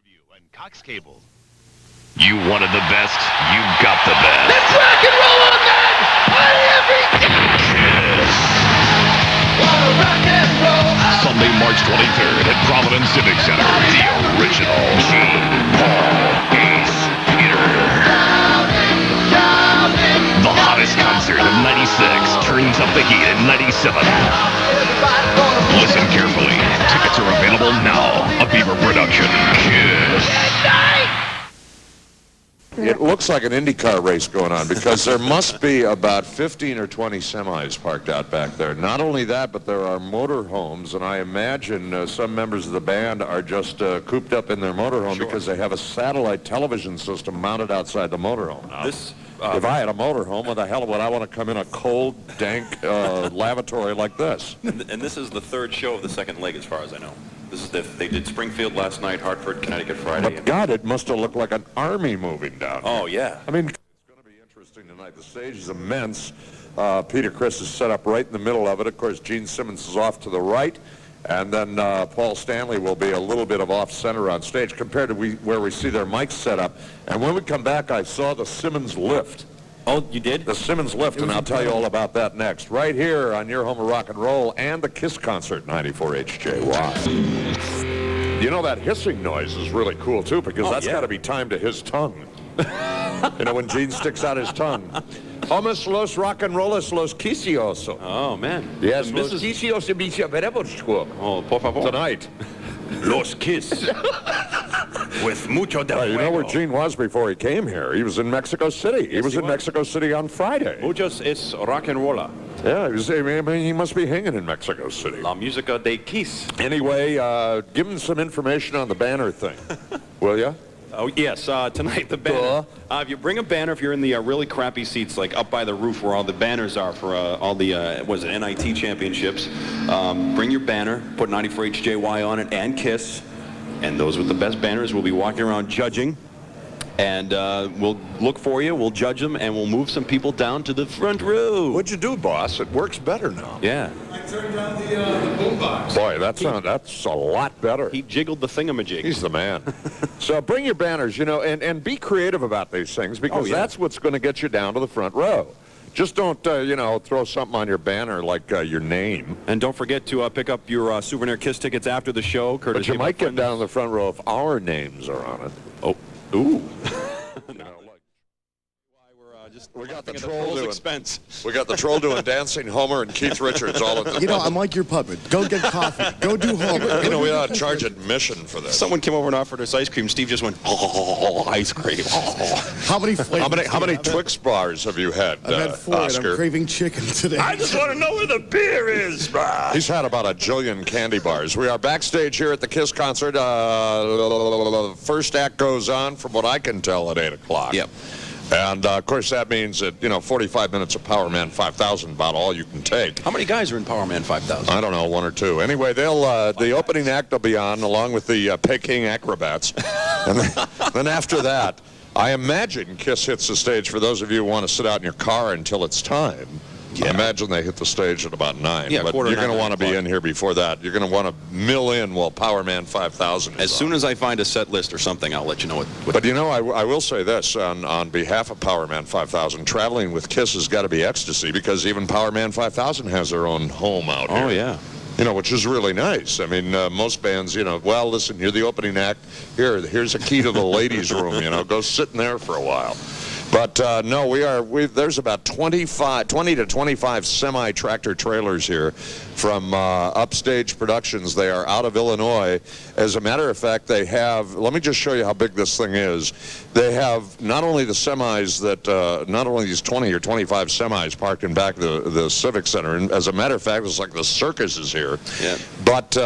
And Cox Cable. You wanted the best, you got the best. Let's rock and roll on that! Party every time! Kiss. Wanna rock and roll all Sunday, March 23rd at Providence Civic Center. The original Gene, Paul, Ace, Peter. The hottest concert of 96 turns up the heat in 97. Listen carefully. Tickets are available now. A Beaver production. Kiss. It looks like an IndyCar race going on because there must be about 15 or 20 semis parked out back there. Not only that, but there are motorhomes, and I imagine some members of the band are just cooped up in their motorhome because they have a satellite television system mounted outside the motorhome. If I had a motorhome, why the hell would I want to come in a cold, dank lavatory like this? And this is the third show of the second leg, as far as I know. This is they did Springfield last night, Hartford, Connecticut Friday. But God, it must have looked like an army moving down. Oh, yeah. I mean, it's going to be interesting tonight. The stage is immense. Peter Criss is set up right in the middle of it. Of course, Gene Simmons is off to the right. And then Paul Stanley will be a little bit of off-center on stage compared to where we see their mics set up. And when we come back, I saw the Simmons lift. Oh, you did? The Simmons lift, and I'll tell you all about that next. Right here on your home of rock and roll and the Kiss concert, 94 HJY. You know, that hissing noise is really cool, too, because that's got to be timed to his tongue. You know, when Gene sticks out his tongue. Homos los rock and rollos los quicioso. Oh, man. Yes, los quicioso bicha veremos. Oh, por favor. Tonight. Los Kiss. With mucho de You know where Gene was before he came here? He was in Mexico City. He was in Mexico City on Friday. Muchos es rock and rolla. Yeah, he must be hanging in Mexico City. La música de Kiss. Anyway, give him some information on the banner thing, will you? Oh, yes, tonight, the banner. If you bring a banner, if you're in the really crappy seats, like up by the roof where all the banners are for all the, NIT championships, bring your banner, put 94 HJY on it, and Kiss. And those with the best banners will be walking around judging. And we'll look for you, we'll judge them, and we'll move some people down to the front row. What'd you do, boss? It works better now. Yeah. I turned down the boombox. Boy, that's a lot better. He jiggled the thingamajig. He's the man. So bring your banners, you know, and be creative about these things because that's what's going to get you down to the front row. Just don't, throw something on your banner like your name. And don't forget to pick up your souvenir Kiss tickets after the show. But you might get down to the front row if our names are on it. Oh, ooh. We got the troll doing expense. We got the troll doing Dancing Homer and Keith Richards all at the You know, I'm like your puppet. Go get coffee. Go do Homer. You know, we ought to charge admission for this. Someone came over and offered us ice cream. Steve just went, oh, ice cream. Oh. How many flavors? How many Twix bars have you had, I've had 4 Oscar? and I'm craving chicken today. I just want to know where the beer is. He's had about a jillion candy bars. We are backstage here at the Kiss concert. The first act goes on, from what I can tell, at 8 o'clock. Yep. And, of course, that means that, 45 minutes of Power Man 5000, about all you can take. How many guys are in Power Man 5000? I don't know, 1 or 2. Anyway, the opening act will be on, along with the Peking Acrobats. And then after that, I imagine Kiss hits the stage for those of you who want to sit out in your car until it's time. Yeah. I imagine they hit the stage at about 9. Yeah, but you're going to want to be in here before that. You're going to want to mill in while Power Man 5000 is As soon as I find a set list or something, I'll let you know what but I will say this, on behalf of Power Man 5000, traveling with Kiss has got to be ecstasy because even Power Man 5000 has their own home out here. Oh, yeah. Which is really nice. I mean, most bands, well, listen, you're the opening act. Here's a key to the ladies' room, go sit in there for a while. But no, there's about 20 to 25 semi-tractor trailers here from Upstage Productions. They are out of Illinois. As a matter of fact, they have, let me just show you how big this thing is. They have not only the semis not only these 20 or 25 semis parked in back of the Civic Center, and as a matter of fact, it's like the circus is here. Yeah. But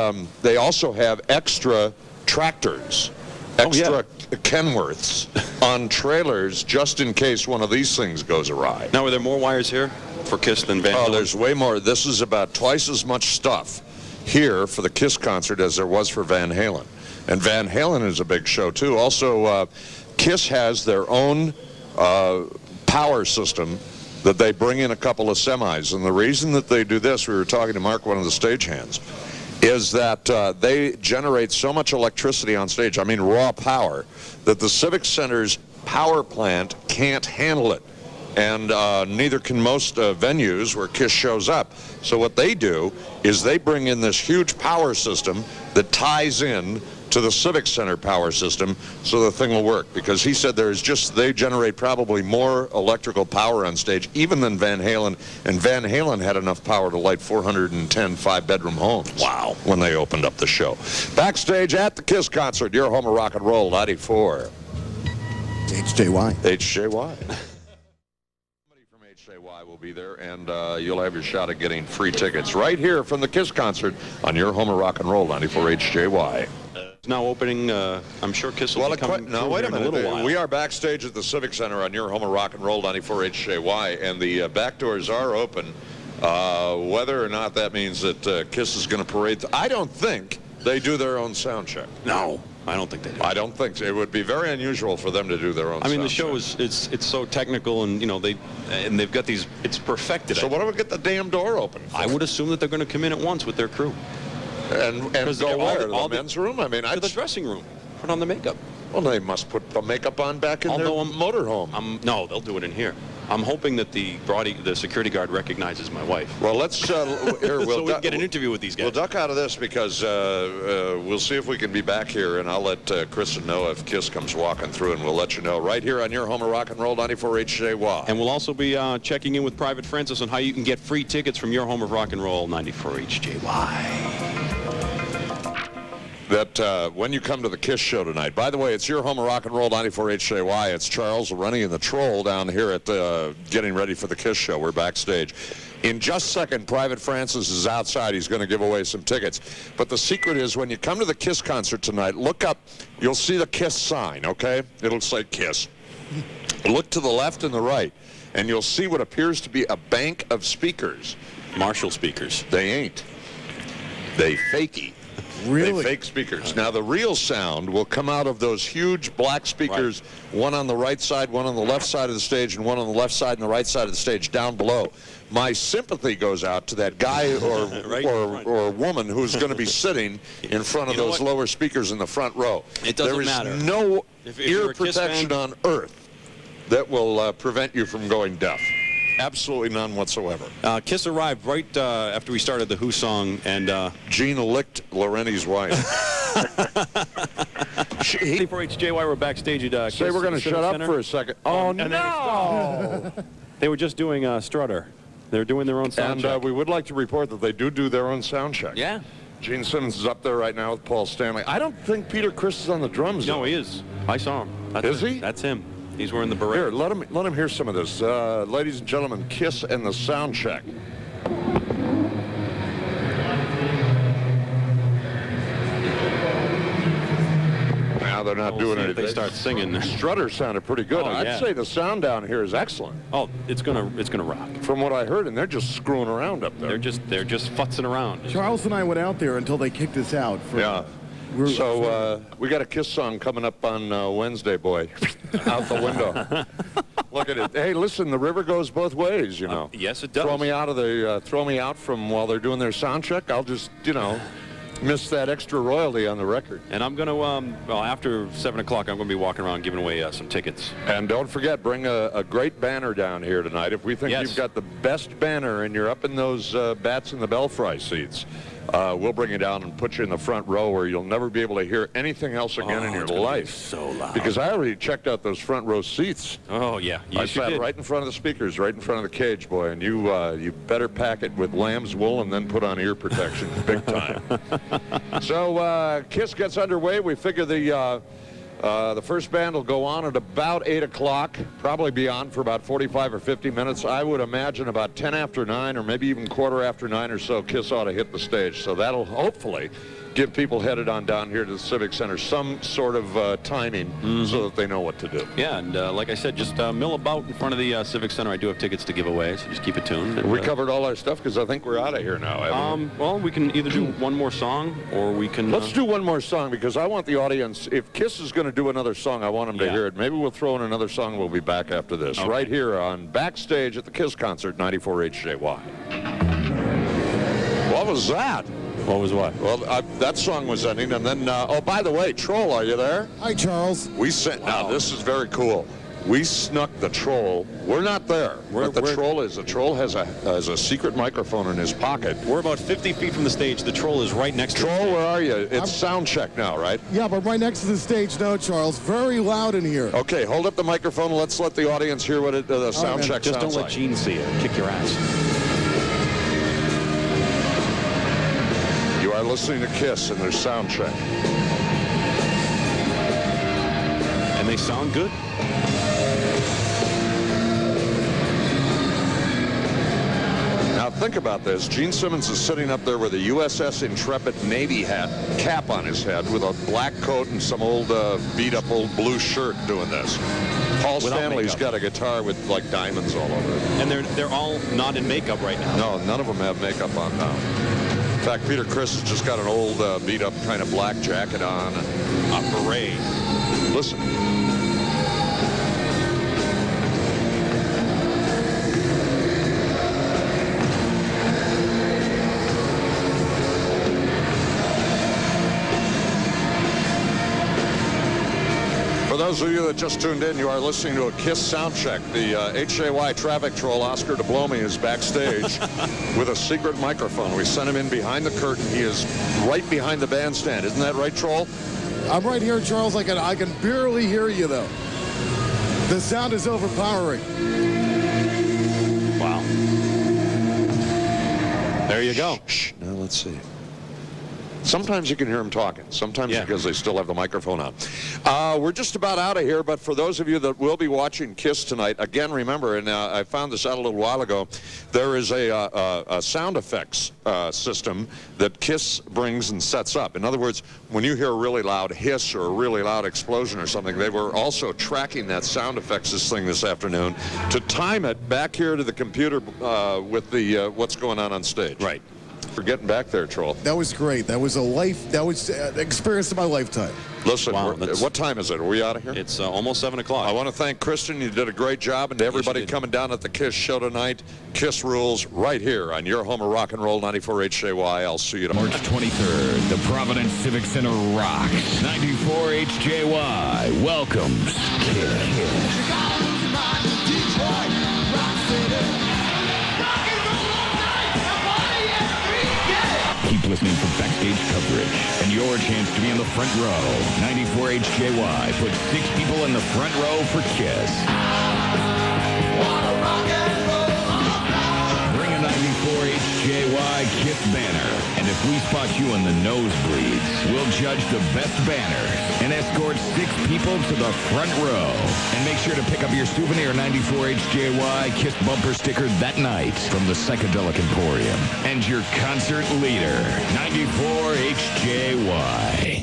they also have extra tractors. Extra Kenworths on trailers just in case one of these things goes awry. Now, are there more wires here for Kiss than Van Halen? Oh, there's way more. This is about twice as much stuff here for the Kiss concert as there was for Van Halen. And Van Halen is a big show, too. Also, Kiss has their own power system that they bring in a couple of semis. And the reason that they do this, we were talking to Mark, one of the stagehands, is that they generate so much electricity on stage, I mean raw power, that the Civic Center's power plant can't handle it. And neither can most venues where KISS shows up. So what they do is they bring in this huge power system that ties in to the Civic Center power system so the thing will work. Because he said they generate probably more electrical power on stage even than Van Halen. And Van Halen had enough power to light 410 five-bedroom homes. Wow. When they opened up the show. Backstage at the KISS concert, your home of rock and roll, 94. HJY. HJY. HJY will be there, and you'll have your shot at getting free tickets right here from the KISS concert on your home of rock and roll, 94 HJY. It's now opening. I'm sure KISS will be coming no, wait a minute. in a little while. We are backstage at the Civic Center on your home of rock and roll, 94 HJY, and the back doors are open. Whether or not that means that KISS is going to parade, I don't think they do their own sound check. No, I don't think they do. I don't think so. It would be very unusual for them to do their own. I mean, the sound show check. it's so technical, and they've got these. It's perfected. So why don't we get the damn door open? I would assume that they're going to come in at once with their crew. And go where? To the men's room? I mean, to the dressing room. Put on the makeup. Well, they must put the makeup on back in their motorhome. No, they'll do it in here. I'm hoping that the security guard recognizes my wife. Well, let's here. So we can get an interview with these guys. We'll duck out of this because we'll see if we can be back here, and I'll let Kristen know if KISS comes walking through, and we'll let you know right here on your home of rock and roll, 94 HJY. And we'll also be checking in with Private Francis on how you can get free tickets from your home of rock and roll, 94 HJY. That when you come to the KISS show tonight, by the way, it's your home of rock and roll, 94 HJY. It's Charles, Rennie, and the Troll down here at getting ready for the KISS show. We're backstage. In just a second, Private Francis is outside. He's going to give away some tickets. But the secret is when you come to the KISS concert tonight, look up. You'll see the KISS sign, okay? It'll say KISS. Look to the left and the right, and you'll see what appears to be a bank of speakers. Marshall speakers. They ain't. They fakey. Really? They fake speakers. Now, the real sound will come out of those huge black speakers, one on the right side, one on the left side of the stage, and one on the left side and the right side of the stage down below. My sympathy goes out to that guy or woman who's going to be sitting in front of those lower speakers in the front row. It doesn't matter. There is no if ear protection on earth that will prevent you from going deaf. Absolutely none whatsoever. KISS arrived right after we started the Who song, and Gene licked Lorenzi's wife. 94 HJY, we're backstage at KISS. Say we're going to shut up for a second. Oh, no! They were just doing Strutter. They're doing their own sound check. And we would like to report that they do their own sound check. Yeah. Gene Simmons is up there right now with Paul Stanley. I don't think Peter Criss is on the drums. No, he is. I saw him. Is he? That's him. He's wearing the beret. Here, let him hear some of this. Ladies and gentlemen, KISS and the sound check. Now they're not doing anything. They start singing. Strutter sounded pretty good. I'd say the sound down here is excellent. Oh, it's gonna rock. From what I heard, and they're just screwing around up there. They're just futzing around. Charles and I went out there until they kicked us out. Yeah. So we got a KISS song coming up on Wednesday, boy. Out the window. Look at it. Hey, listen, the river goes both ways, you know. Yes, it does. Throw me out from while they're doing their sound check. I'll just, miss that extra royalty on the record. And I'm going to, after 7 o'clock, I'm going to be walking around giving away some tickets. And don't forget, bring a great banner down here tonight. If we think you've got the best banner and you're up in those bats in the belfry seats, we'll bring you down and put you in the front row where you'll never be able to hear anything else again in your life. So loud. Because I already checked out those front row seats. Oh, yeah. I sat right in front of the speakers, right in front of the cage, boy, and you better pack it with lamb's wool and then put on ear protection big time. So KISS gets underway. We figure the first band will go on at about 8 o'clock, probably be on for about 45 or 50 minutes. I would imagine about 10 after 9 or maybe even quarter after 9 or so, KISS ought to hit the stage. So that'll hopefully give people headed on down here to the Civic Center some sort of timing so that they know what to do. Yeah, and like I said, just mill about in front of the Civic Center. I do have tickets to give away, so just keep it tuned. And, we covered all our stuff because I think we're out of here now, haven't we? Well, we can either do one more song or we can... Let's do one more song because I want the audience, if KISS is going to do another song, I want them to hear it. Maybe we'll throw in another song. We'll be back after this. Okay. Right here on Backstage at the KISS concert, 94 HJY. What was that? What was what? Well, that song was ending, and then, oh, by the way, Troll, are you there? Hi, Charles. We sent, now this is very cool. We snuck the Troll. We're not there. What the Troll is, the Troll has a secret microphone in his pocket. We're about 50 feet from the stage. The Troll is right next to Troll, where are you? It's sound check now, right? Yeah, but right next to the stage now, Charles. Very loud in here. Okay, hold up the microphone. Let's let the audience hear what the sound check Just sounds don't let like. Gene see it. Kick your ass. You are listening to Kiss and their sound check. And they sound good. Now think about this. Gene Simmons is sitting up there with a USS Intrepid Navy hat, cap on his head, with a black coat and some old beat-up old blue shirt doing this. Paul Stanley's got a guitar with like diamonds all over it. And they're all not in makeup right now. No, none of them have makeup on now. In fact, Peter Criss has just got an old beat-up kind of black jacket on. A beret. Listen. For those of you that just tuned in, you are listening to a Kiss sound check. The HJY traffic troll, Oscar DeBlomey, is backstage with a secret microphone. We sent him in behind the curtain. He is right behind the bandstand. Isn't that right, Troll? I'm right here, Charles. I can barely hear you, though. The sound is overpowering. Wow. There you go. Shh. Now let's see. Sometimes you can hear them talking. Sometimes because they still have the microphone on. We're just about out of here, but for those of you that will be watching Kiss tonight, again, remember, and I found this out a little while ago, there is a sound effects system that Kiss brings and sets up. In other words, when you hear a really loud hiss or a really loud explosion or something, they were also tracking that sound effects thing this afternoon to time it back here to the computer with the what's going on stage. Right. For getting back there, Troll. That was great. That was an experience of my lifetime. Listen, Wow, what time is it? Are we out of here? It's almost 7 o'clock. I want to thank Kristen. You did a great job. And to everybody coming down at the Kiss show tonight, Kiss rules right here on your home of rock and roll, 94 HJY. I'll see you tomorrow. March 23rd, the Providence Civic Center rocks. 94 HJY welcomes Kiss. Keep listening for backstage coverage and your chance to be in the front row. 94 HJY puts 6 people in the front row for Kiss. Bring a 94 HJY Kiss banner, and if we spot you in the nosebleeds, we'll judge the best banners and escort 6 people to the front row. And make sure to pick up your souvenir 94 HJY Kiss bumper sticker that night from the Psychedelic Emporium. And your concert leader, 94 HJY.